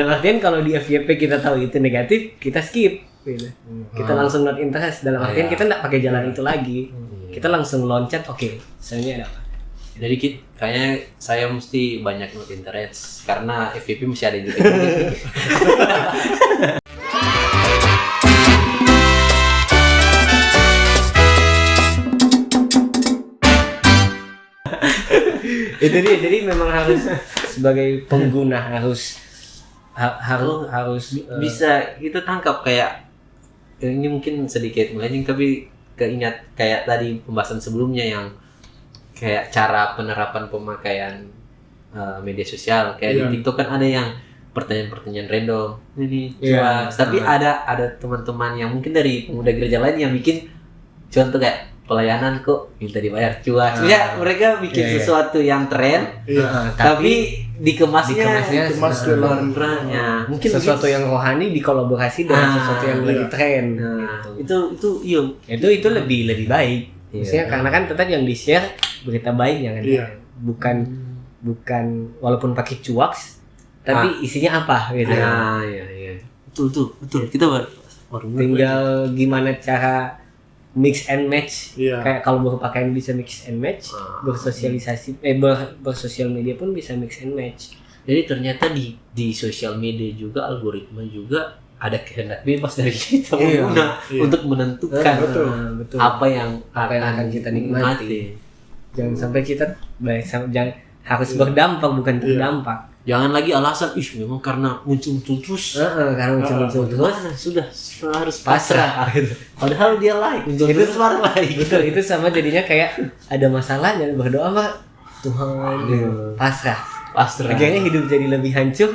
Dalam artian kalau di FYP kita tahu itu negatif, kita skip gitu. Kita langsung not interest. Dalam artian kita nggak pakai jalan itu lagi. Kita langsung loncat, oke, selanjutnya ada apa? Jadi kayaknya saya mesti banyak not interest karena FYP masih ada di Itu dia, jadi memang harus sebagai pengguna harus bisa kita tangkap kayak ini mungkin sedikit melenceng tapi keingat kayak tadi pembahasan sebelumnya yang kayak cara penerapan pemakaian media sosial kayak di TikTok kan ada yang pertanyaan-pertanyaan random ini tapi ada teman-teman yang mungkin dari pemuda gereja lain yang bikin contoh kayak pelayanan kok minta dibayar cuan. Ya mereka bikin sesuatu yang tren, tapi dikemasnya kontranya. Mungkin sesuatu yang rohani dikolaborasi dengan sesuatu yang lagi tren. Itu lebih baik. Maksudnya karena kan tetap yang di-share berita baiknya kan. Bukan walaupun pakai cuaks, tapi isinya apa gitu. Betul. Kita baru tinggal gimana cara mix and match, kayak kalau berpakaian bisa mix and match, bersosialisasi, bersosial media pun bisa mix and match. Jadi ternyata di sosial media juga algoritma juga ada kehendak bebas dari kita pengguna untuk menentukan betul. apa yang akan kita nikmati. Jangan sampai kita harus berdampak bukan terdampak. Jangan lagi alasan memang karena muncul terus. Karena muncul terus sudah harus pasrah. Padahal dia like muncul terus like. Betul, itu sama jadinya kayak ada masalahnya berdoa Pak Tuhan pasrah. Akhirnya hidup jadi lebih hancur.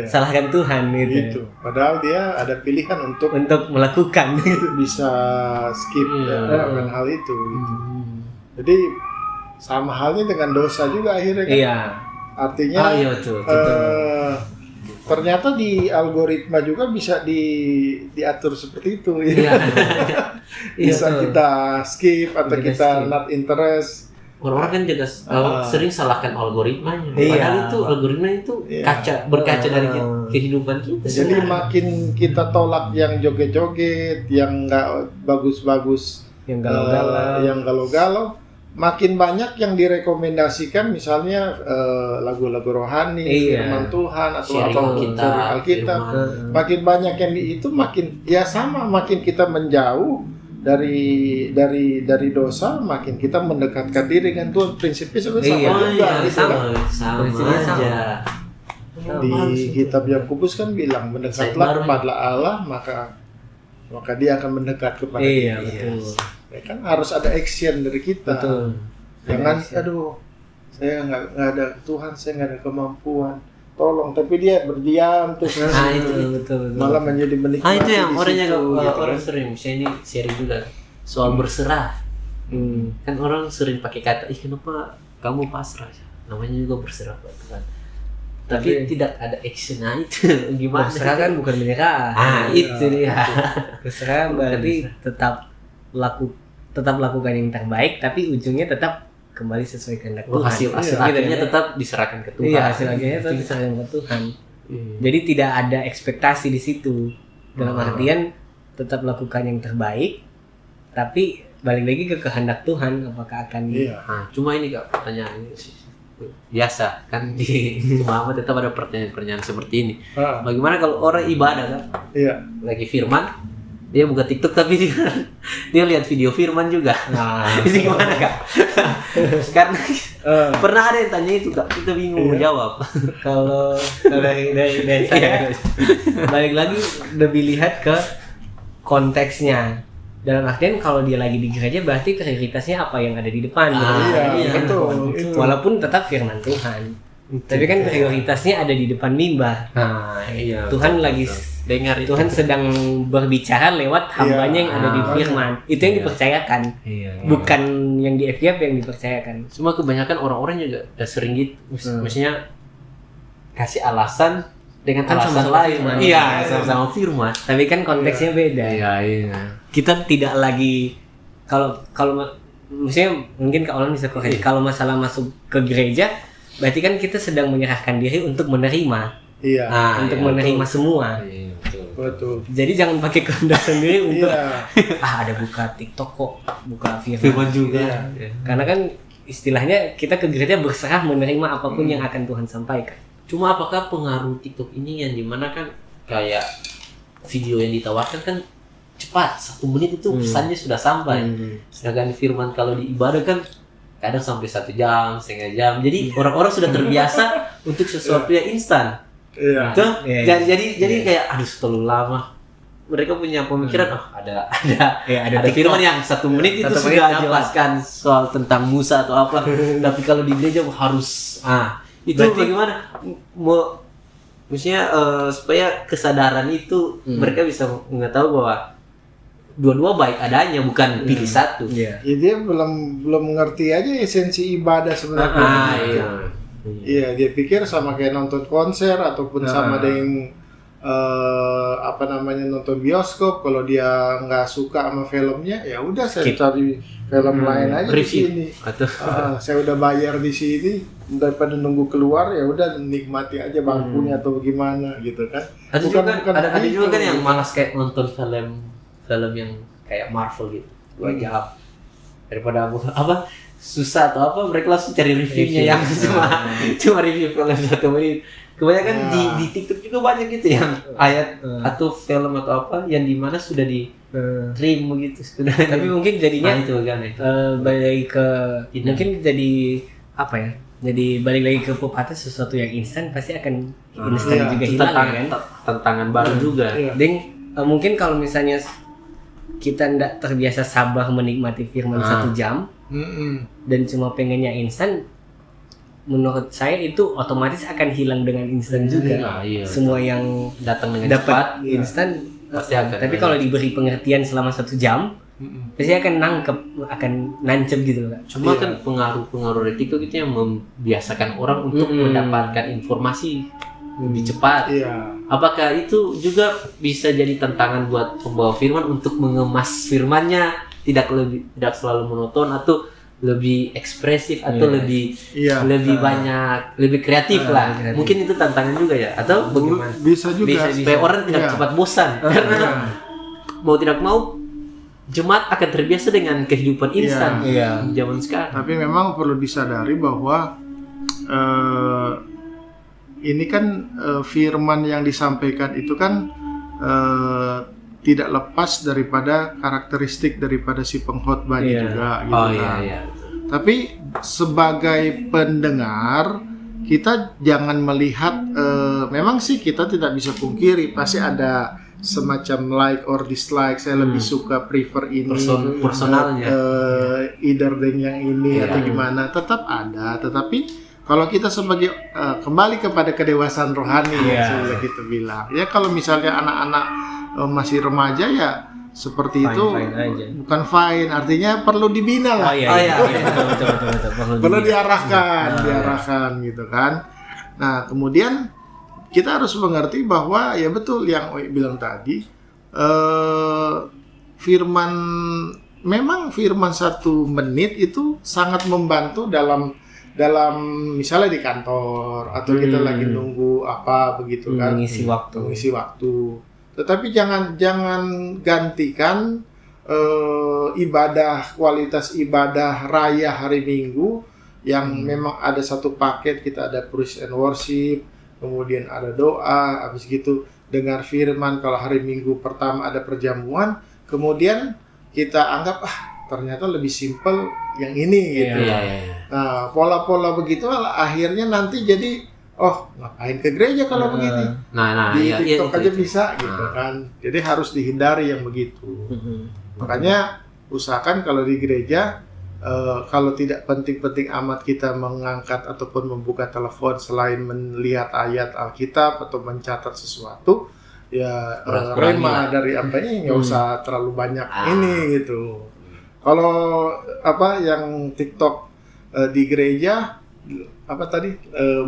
Salahkan Tuhan gitu. Padahal dia ada pilihan untuk melakukan bisa skip melakukan hal itu gitu. Jadi sama halnya dengan dosa juga akhirnya kan. Artinya betul. Ternyata di algoritma juga bisa diatur seperti itu bisa kita skip atau kita not interest. Orang-orang kan juga sering salahkan algoritmanya. Padahal itu algoritma itu berkaca dari kehidupan kita. Jadi makin kita tolak yang joget-joget, yang nggak bagus-bagus, yang galau-galau, makin banyak yang direkomendasikan, misalnya lagu-lagu rohani, firman Tuhan atau Alkitab. Makin banyak yang itu makin makin kita menjauh dari dosa, makin kita mendekatkan diri dengan Tuhan. Prinsipnya sebenarnya sama aja. Di kitab Yakobus kan bilang mendekatlah kepada Allah maka dia akan mendekat kepada kita. Kan harus ada action dari kita. Jangan saya nggak ada Tuhan, saya nggak ada kemampuan, tolong, tapi dia berdiam terus malah menjadi menikmati. Itu yang orang sering misalnya ini sharing juga soal berserah. Kan orang sering pakai kata kenapa kamu pasrah, namanya juga berserah pada Tuhan, tapi tidak ada actionnya. Itu gimana? Berserah kan bukan menyerah. Itu dia. Berserah berarti tetap lakukan yang terbaik, tapi ujungnya tetap kembali sesuai kehendak Tuhan. Hasil akhirnya tetap diserahkan ke Tuhan. Hasil akhirnya tetap diserahkan ke Tuhan. Jadi tidak ada ekspektasi di situ. Dalam artian tetap lakukan yang terbaik, tapi balik lagi ke kehendak Tuhan apakah akan. Cuma ini Kak, pertanyaan ini biasa kan di Muhammad tetap ada pertanyaan seperti ini. Bagaimana kalau orang ibadah kan? Lagi firman, dia buka TikTok tapi dia lihat video firman juga. Itu gimana Kak? Karena pernah ada yang tanya itu Kak, kita bingung mau jawab. Kalau dari saya balik lagi lebih lihat ke konteksnya. Dalam artian kalau dia lagi di gereja berarti prioritasnya apa yang ada di depan. Walaupun tetap firman Tuhan. Tapi kan prioritasnya ada di depan mimbar. Tuhan lagi dengar, Tuhan sedang berbicara lewat hambanya yang ada di firman. Itu yang dipercayakan, bukan yang di FYP yang dipercayakan. Cuma kebanyakan orang-orang juga udah sering gitu, maksudnya kasih alasan dengan alasan lain. Sama-sama firman. Tapi kan konteksnya beda. Kita tidak lagi kalau maksudnya mungkin Kak Olan bisa koreksi. Kalau masalah masuk ke gereja, berarti kan kita sedang menyerahkan diri untuk menerima. Iya. Untuk menerima semua. Iya, Betul. Jadi jangan pakai kehendak sendiri untuk Iya. ada buka TikTok kok, buka firman juga. Iya. Karena kan istilahnya kita ke gereja berserah menerima apapun yang akan Tuhan sampaikan. Cuma apakah pengaruh TikTok ini yang dimana kan kayak video yang ditawarkan kan cepat, 1 menit itu pesannya sudah sampai. Sedangkan firman kalau di ibadah kan kadang sampai 1 jam, setengah jam. Jadi orang-orang sudah terbiasa untuk sesuatu yang instan. Iya. Tuh, Iya, jadi kayak aduh terlalu lama. Mereka punya pemikiran ada TikTok. firman yang 1 menit itu 1 sudah menit dapat. jelaskan soal tentang Musa atau apa. Tapi kalau di gereja harus itu Berarti- bagaimana maksudnya supaya kesadaran itu mereka bisa mengetahui bahwa dua-dua baik adanya, bukan pilih satu. Iya. Ya, dia belum mengerti aja esensi ibadah sebenarnya. Iya. Iya, dia pikir sama kayak nonton konser ataupun sama dengan nonton bioskop. Kalau dia nggak suka sama filmnya, ya udah saya cari film lain aja di Review. sini. Atau Saya udah bayar di sini, daripada nunggu keluar ya udah nikmati aja bangkunya atau gimana gitu kan. ada juga kan yang malas kayak nonton film yang kayak Marvel gitu 2 jam daripada susah atau apa, mereka langsung cari reviewnya yang cuma review film 1 menit. Kebanyakan di TikTok juga banyak gitu yang ayat atau film atau apa yang dimana sudah di trim begitu. Tapi mungkin jadinya itu kan balik lagi ke mungkin jadi apa ya? Jadi balik lagi ke pepatah, sesuatu yang instan pasti akan instan juga hilang kan. Tantangan baru juga. Ding, mungkin kalau misalnya kita tidak terbiasa sabar menikmati firman 1 jam dan cuma pengennya instan, menurut saya itu otomatis akan hilang dengan instan juga. Iya. Semua yang Datang dengan cepat dapat instan pasti akan. tapi kalau diberi pengertian selama 1 jam pasti akan nancep gitu kan. Cuma kan pengaruh dari TikTok itu yang membiasakan orang untuk mendapatkan informasi lebih cepat. Iya. Apakah itu juga bisa jadi tantangan buat pembawa firman untuk mengemas firmannya tidak selalu monoton atau lebih ekspresif atau lebih banyak, lebih kreatif lah. kreatif. Mungkin itu tantangan juga ya, atau bagaimana? Bisa juga. Supaya orang tidak cepat bosan karena mau tidak mau jemaat akan terbiasa dengan kehidupan instan zaman sekarang. Tapi memang perlu disadari bahwa ini kan firman yang disampaikan itu kan tidak lepas daripada karakteristik daripada si pengkhotbahnya juga gitu kan. Tapi sebagai pendengar kita jangan melihat memang sih kita tidak bisa pungkiri pasti ada semacam like or dislike, saya lebih suka prefer ini personalnya either than yang ini atau gimana, tetap ada. Tetapi kalau kita sebagai kembali kepada kedewasaan rohani yang sudah kita bilang, ya kalau misalnya anak-anak masih remaja ya seperti itu bukan fine, artinya perlu dibina lah. Betul. Perlu diarahkan gitu kan. Nah kemudian kita harus mengerti bahwa ya betul yang Oi bilang tadi, memang firman 1 menit itu sangat membantu dalam misalnya di kantor atau kita lagi nunggu apa begitu kan, mengisi waktu. Tetapi jangan gantikan kualitas ibadah raya hari Minggu yang memang ada satu paket, kita ada praise and worship, kemudian ada doa, habis gitu dengar firman. Kalau hari Minggu pertama ada perjamuan, kemudian kita anggap ternyata lebih simpel yang ini gitu. Nah, pola-pola begitu akhirnya nanti jadi ngapain ke gereja kalau begini? Di TikTok aja bisa gitu kan. Jadi harus dihindari yang begitu. Makanya usahakan kalau di gereja kalau tidak penting-penting amat kita mengangkat ataupun membuka telepon selain melihat ayat Alkitab atau mencatat sesuatu, ya rema dari apanya nggak usah terlalu banyak ini gitu. Kalau yang TikTok di gereja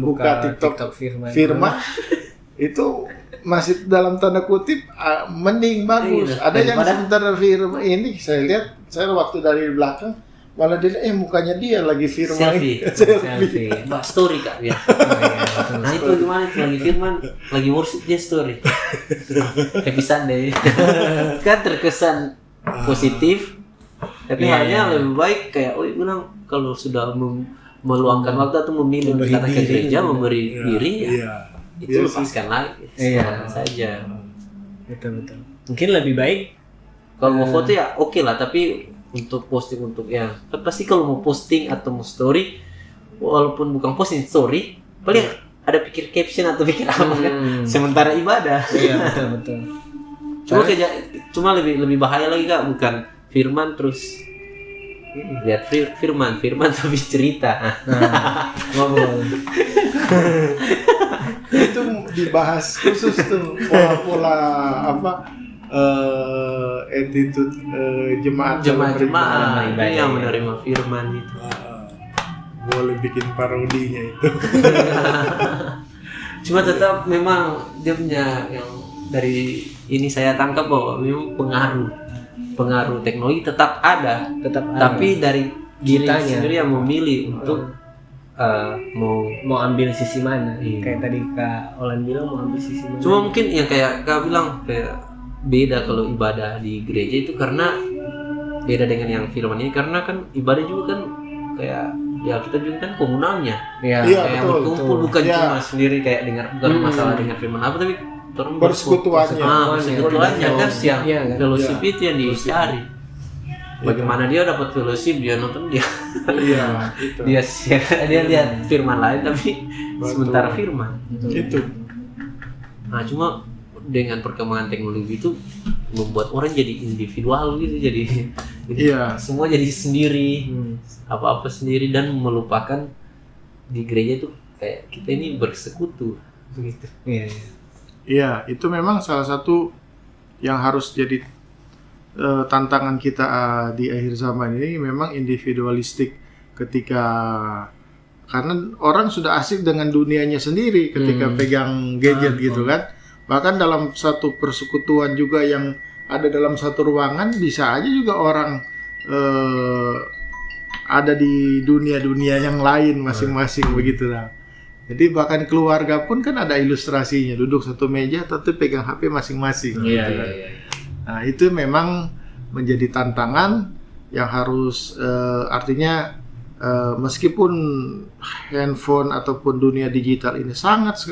buka TikTok firman itu masih dalam tanda kutip mending bagus. Ada yang sebentar firman ini saya lihat, saya waktu dari belakang malah dia mukanya dia lagi firman selfie. Mbak story Kak ya. Nah itu gimana itu lagi firman lagi worship dia story. Happy Sunday. Kan terkesan positif tapi halnya lebih baik kayak bilang kalau sudah meluangkan waktu atau memilih datang ke gereja memberi diri itu lepaskan lagi saja. Betul. Mungkin lebih baik kalau mau foto ya oke lah, tapi untuk posting untuk pasti kalau mau posting atau mau story walaupun bukan posting story paling ada pikir caption atau pikir apa kan sementara ibadah. Iya betul. Cuma lebih bahaya lagi Kak, bukan firman terus lihat firman tapi cerita ngobrol. Itu dibahas khusus tuh pola attitude jemaat yang menerima firman itu. Boleh bikin parodinya itu. Cuma tetap memang dia punya yang dari ini saya tangkap bahwa memang pengaruh teknologi tetap ada. Tapi dari diri sendiri yang memilih untuk mau ambil sisi mana. Kayak tadi Kak Olan bilang mau ambil sisi mana. Cuma mungkin yang kayak Kak bilang kayak beda kalau ibadah di gereja itu karena beda dengan yang firman ini karena kan ibadah juga kan kayak kita juga kan komunalnya. Kayak berkumpul bukan cuma sendiri kayak bukan masalah dengan firman apa tapi persekutuannya kan fellowship itu yang dicari. Bagaimana dia dapat fellowship, dia nonton dia dia lihat firman lain tapi sementara firman itu. Nah cuma dengan perkembangan teknologi itu membuat orang jadi individual gitu, jadi semua jadi sendiri, apa-apa sendiri dan melupakan di gereja itu kayak kita ini bersekutu gitu. Iya, itu memang salah satu yang harus jadi tantangan kita di akhir zaman ini memang individualistik karena orang sudah asik dengan dunianya sendiri ketika pegang gadget gitu kan. Bahkan dalam satu persekutuan juga yang ada dalam satu ruangan bisa aja juga orang ada di dunia-dunia yang lain masing-masing begitu lah. Jadi bahkan keluarga pun kan ada ilustrasinya duduk satu meja tapi pegang HP masing-masing. Nah itu memang menjadi tantangan yang harus artinya meskipun handphone ataupun dunia digital ini sangat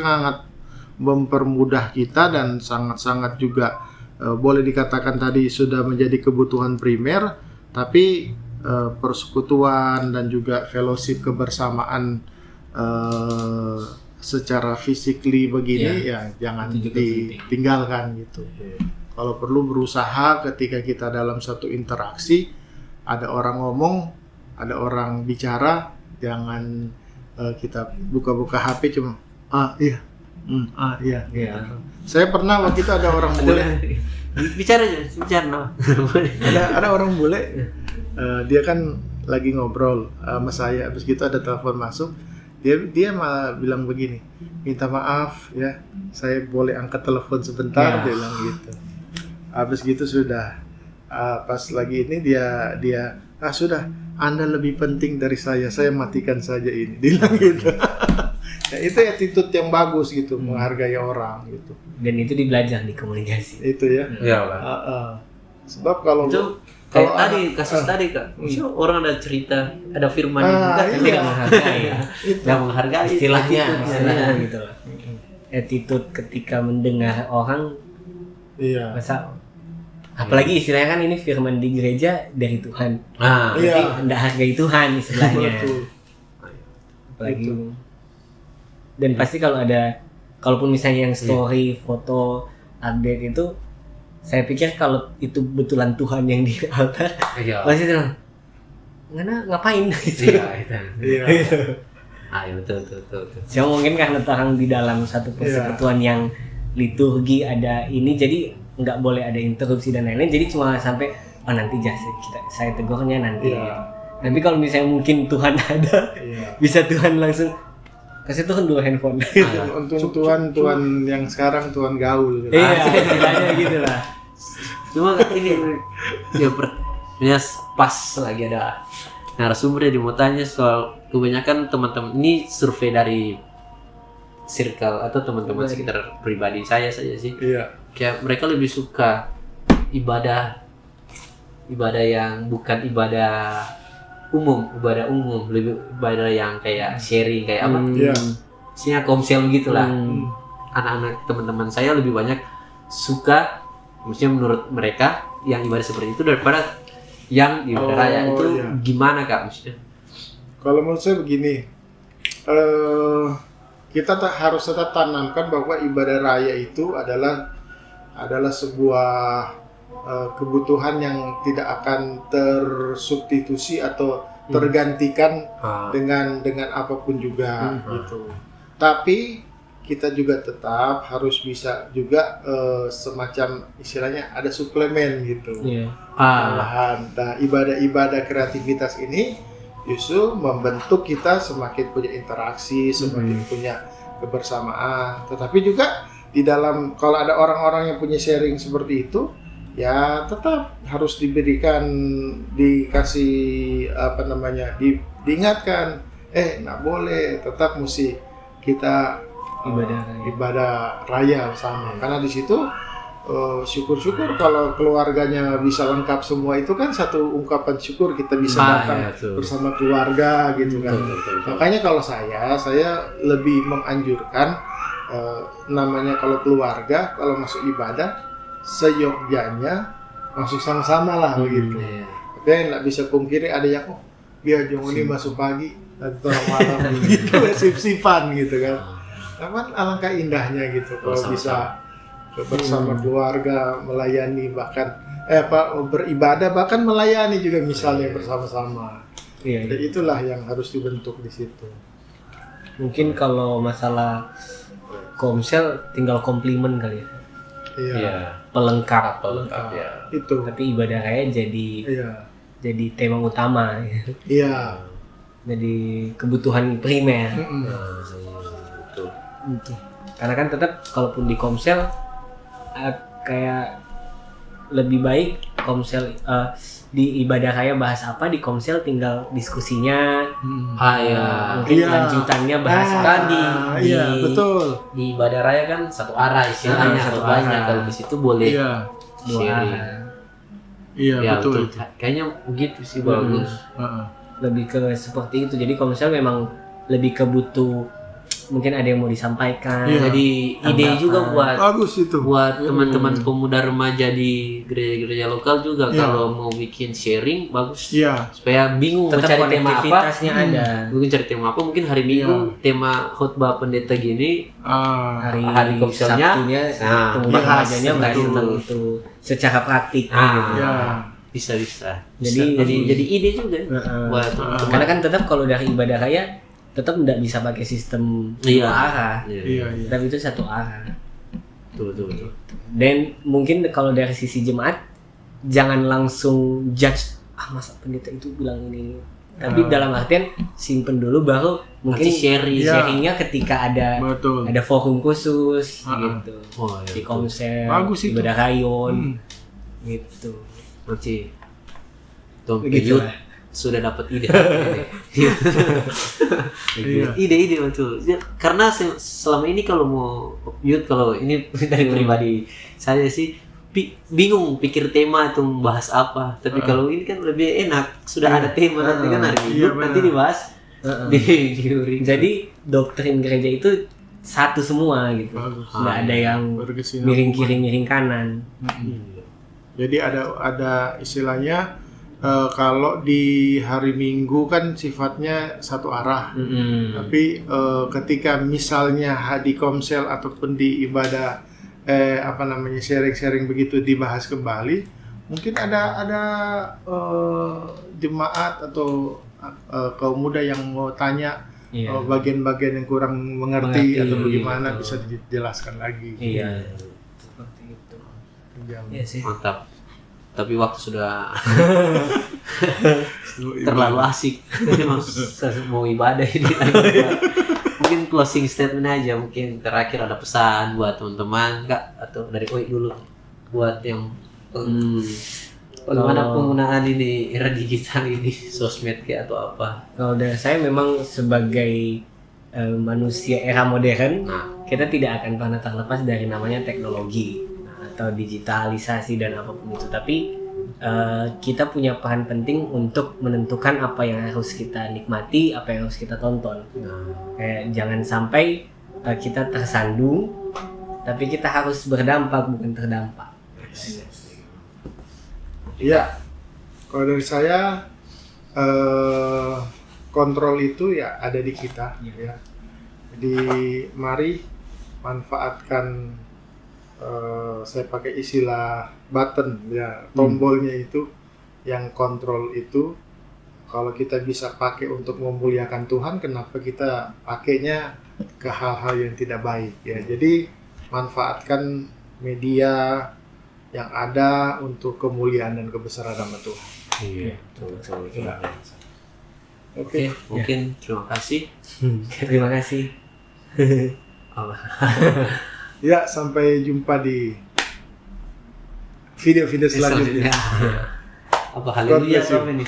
mempermudah kita dan sangat-sangat juga boleh dikatakan tadi sudah menjadi kebutuhan primer, tapi persekutuan dan juga fellowship kebersamaan secara physically begini jangan ditinggalkan gitu. Kalau perlu berusaha ketika kita dalam satu interaksi ada orang ngomong, ada orang bicara, jangan kita buka-buka HP cuma iya. Saya pernah waktu itu ada orang bule bicara ada orang bule dia kan lagi ngobrol sama saya, habis gitu ada telepon masuk, dia malah bilang begini, minta maaf ya, saya boleh angkat telepon sebentar, dia bilang gitu. Habis gitu sudah pas lagi ini dia sudah, Anda lebih penting dari saya matikan saja ini, dia bilang gitu. Nah, itu attitude yang bagus gitu, menghargai orang gitu. Dan itu dibelajar di komunikasi. Itu ya. Sebab kalau tadi kasus tadi Kak, orang ada cerita, ada firman juga tidak menghargai. Tidak menghargai istilahnya gitu lah. Attitude ketika mendengar orang. Masa apalagi istilahnya kan ini firman di gereja dari Tuhan. Jadi hendak hargai Tuhan istilahnya. Betul. Apalagi dan pasti kalaupun misalnya yang story, foto, update itu, saya pikir kalau itu betulan Tuhan yang di altar, pasti bilang, ngapain gitu. Betul. Cuma mungkin karena terang di dalam satu persekutuan yang liturgi ada ini, jadi nggak boleh ada interupsi dan lain-lain, jadi cuma sampai nanti saya tegurnya nanti. Tapi kalau misalnya mungkin Tuhan ada, bisa Tuhan langsung kasih Tuhan 2 handphone. Untung Tuhan yang sekarang Tuhan gaul. Istilahnya gitu lah. Cuma ini ya pas lagi ada narasumber dia mau tanya soal kebanyakan teman-teman ini survei dari circle atau teman-teman sekitar pribadi saya saja sih. Iya. Kayak mereka lebih suka ibadah yang bukan ibadah umum, lebih ibadah yang kayak sharing kayak apa? Iya. Isinya komsel gitulah. Anak-anak teman-teman saya lebih banyak suka, maksudnya menurut mereka yang ibadah seperti itu daripada yang ibadah raya itu. Iya. Gimana Kak maksudnya? Kalau menurut saya begini, kita harus tetap tanamkan bahwa ibadah raya itu adalah sebuah kebutuhan yang tidak akan tersubstitusi atau tergantikan dengan apapun juga gitu. Tapi kita juga tetap harus bisa juga semacam istilahnya ada suplemen gitu. Malahan, nah ibadah-ibadah kreativitas ini justru membentuk kita semakin punya interaksi, semakin punya kebersamaan. Tetapi juga di dalam kalau ada orang-orang yang punya sharing seperti itu, ya tetap harus dikasih diingatkan, nggak boleh, tetap mesti kita ibadah raya bersama. Karena di situ syukur-syukur kalau keluarganya bisa lengkap semua, itu kan satu ungkapan syukur kita bisa datang bersama keluarga gitu kan. Makanya kalau saya lebih menganjurkan namanya kalau keluarga kalau masuk ibadah seyogyanya masuk sama-sama lah begitu. Tapi nggak bisa pungkiri ada yang biar jangan ini masuk pagi atau malam gitu sip-sipan gitu kan. Namun alangkah indahnya gitu kalau bisa bersama keluarga melayani bahkan beribadah bahkan melayani juga misalnya bersama-sama. Jadi itulah yang harus dibentuk di situ. Mungkin kalau masalah komsel tinggal komplimen kali ya. Iya. Pelengkap ya. Itu. Tapi ibadah raya jadi tema utama. Iya. Jadi kebutuhan primer. Itu. Karena kan tetap kalaupun di komsel kayak lebih baik komsel di ibadah raya bahas apa, di komsel tinggal diskusinya. Mungkin lanjutannya bahas tadi. Iya, betul. Di ibadah raya kan satu arah istilahnya, banyak. Kalau di situ boleh sharing. Iya, betul. Kayaknya begitu sih bagus. Lebih ke seperti itu. Jadi komsel memang lebih ke butuh, mungkin ada yang mau disampaikan. Jadi ide juga bagus itu buat teman-teman pemuda remaja di gereja-gereja lokal juga. Kalau mau bikin sharing bagus. Supaya bingung mau cari tema apa. Mungkin cari tema apa, mungkin hari Minggu tema khotbah pendeta gini, hari komselnya pemuda remajanya bahas tentang itu secara praktik. Bisa. Jadi ide juga buat teman-teman. Karena kan tetap kalau dari ibadah raya tetap tidak bisa pakai sistem dua arah. Tapi itu satu arah. Betul. Dan mungkin kalau dari sisi jemaat jangan langsung judge masa pendeta itu bilang ini. Tapi dalam artian simpen dulu baru mungkin sharingnya ketika ada forum khusus gitu. Di komsel, ibadah rayon gitu. Nanti begitu sudah dapat ide. Ide betul. Karena selama ini kalau mau kalau ini dari pribadi saya sih bingung pikir tema itu membahas apa. Tapi kalau ini kan lebih enak, sudah ada tema nanti kan hari Minggu nanti dibahas di Juri. Jadi doktrin gereja itu satu semua gitu. Nggak ada yang miring kiri miring kanan. Jadi ada istilahnya kalau di hari Minggu kan sifatnya satu arah, tapi ketika misalnya di komsel ataupun di ibadah sharing begitu dibahas kembali, mungkin ada jemaat atau kaum muda yang mau tanya bagian-bagian yang kurang mengerti atau bagaimana bisa dijelaskan lagi. Seperti itu. Mantap. Tapi waktu sudah terlalu asik. Mau ibadah ini. Mungkin closing statement aja, mungkin terakhir ada pesan buat teman-teman Kak, atau dari Oi dulu buat yang Bagaimana penggunaan ini era digital ini, sosmed kayak atau apa? Kalau dari saya memang sebagai manusia era modern, kita tidak akan pernah terlepas dari namanya teknologi atau digitalisasi dan apapun itu. Tapi kita punya peran penting untuk menentukan apa yang harus kita nikmati, apa yang harus kita tonton. Kayak jangan sampai kita tersandung, tapi kita harus berdampak bukan terdampak. Iya, kalau dari saya kontrol itu ya ada di kita, ya. Jadi mari manfaatkan, saya pakai istilah button, ya, tombolnya itu, yang kontrol itu. Kalau kita bisa pakai untuk memuliakan Tuhan, kenapa kita pakainya ke hal-hal yang tidak baik, ya? Jadi manfaatkan media yang ada untuk kemuliaan dan kebesaran nama Tuhan. Iya, betul. Ya. Oke, mungkin terima kasih. Terima kasih. Ya, sampai jumpa di video-video selanjutnya. Apa haleluya God bless you. ini?